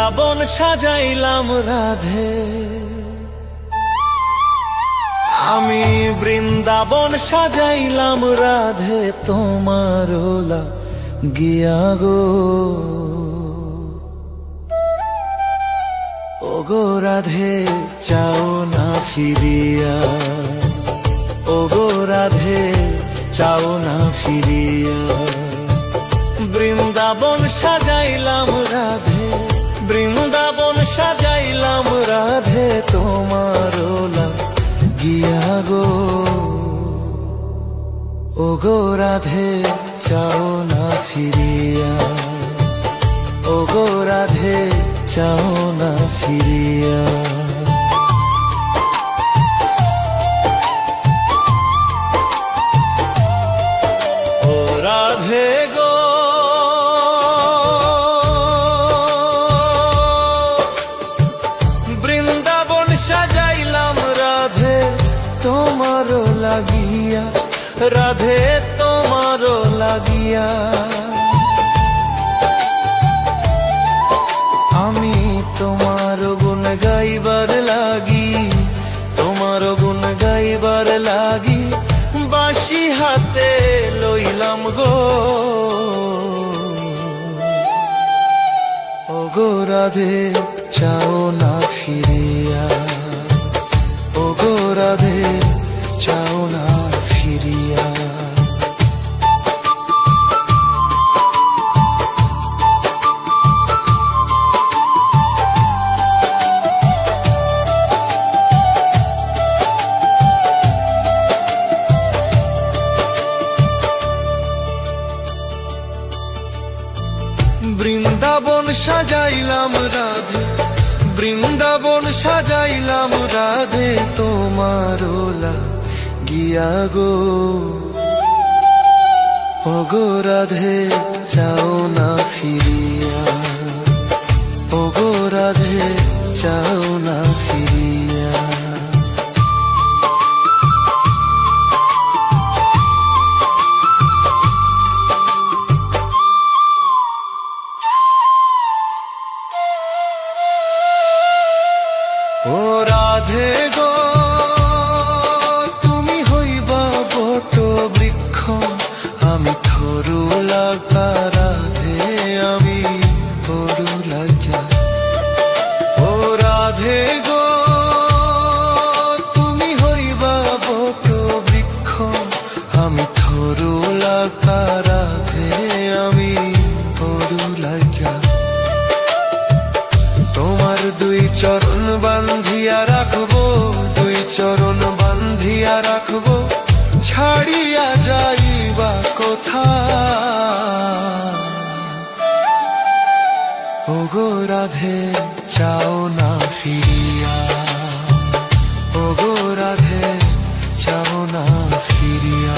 বৃন্দাবন সাজাইলাম রাধে, আমি বৃন্দাবন সাজাইলাম রাধে তোমার গিয়া গো। ওগো রাধে চাও না ফিরিয়া, ওগো রাধে চাও না ফিরিয়া। বৃন্দাবন সাজাইলাম রাধে, বৃন্দাবন সাজাইলাম রাধে তোমার গিয়া গো। ওগো রাধে চাও না ফিরিয়া, ওগো রাধে চাও না ফিরিয়া। ও রাধে গো বৃন্দাবন সাজাইলাম রাধে তোমার লাগিয়া, রাধে তোমার লাগিয়া। আমি তোমার গুণ গাইবার লাগি, তোমার গুণ গাইবার লাগি বাঁশি হাতে লইলাম গো। ওগো রাধে চাও না ফিরিয়া, ওগো রাধে চাও না ফিরিয়া। বৃন্দাবন সাজাইলাম রাধে, বৃন্দাবন সাজাইলাম রাধে তোমার গিয়া গো। ওগো রাধে চাও না ফিরিয়া, ওগো রাধে চাও না ফিরিয়া। ও রাধে গো তুমি হইবা বট বৃক্ষ, আমি তরুলতা রাধে আমি তরুলতা। ও রাধে গো তুমি হইবা বট বৃক্ষ, আমি তরুলতা রাধে আমি তরুলতা। তোমার দুই চরণ বান্ধিয়া রাখবো, দুই চরণ বান্ধিয়া রাখবো, ছাড়িয়া যাইবা কোথা। ওগো রাধে চাও না ফিরিয়া, ওগো রাধে চাও না ফিরিয়া।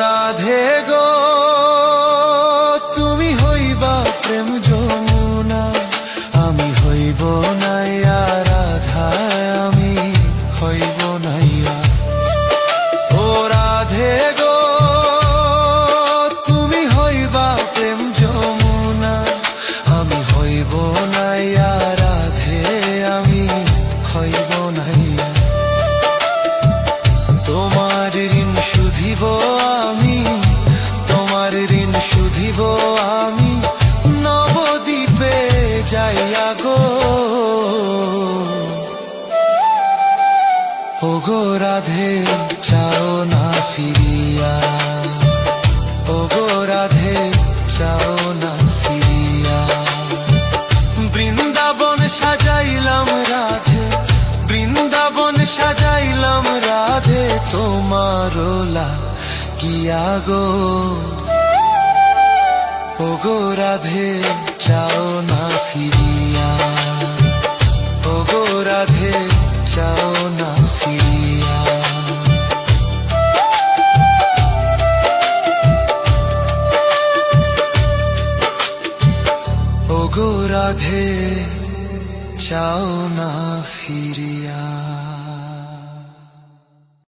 রাধে গো তুমি হইবা প্রেম যমুনা, আমি হইব নাইয়া রাধা আমি হইব নাইয়া। ও রাধে গো তুমি হইবা প্রেম যমুনা, আমি হইব নাইয়া রাধে আমি হইব নাইয়া। তোমার ঋণ শুধিব আমি, তোমার ঋণ শুধিব আমি নবদ্বীপে যাইয়া গো। ওগো রাধে চাও না ফিরিয়া, ওগো রাধে চাও না ফিরিয়া। বৃন্দাবন সাজাইলাম রাধে, বৃন্দাবন সাজাইলাম রাধে তোমার গিয়া গো। ওগো রাধে চাও না ফিরিয়া, ওগো রাধে চাও না ফিরিয়া। ওগো রাধে চাও না ফিরিয়া।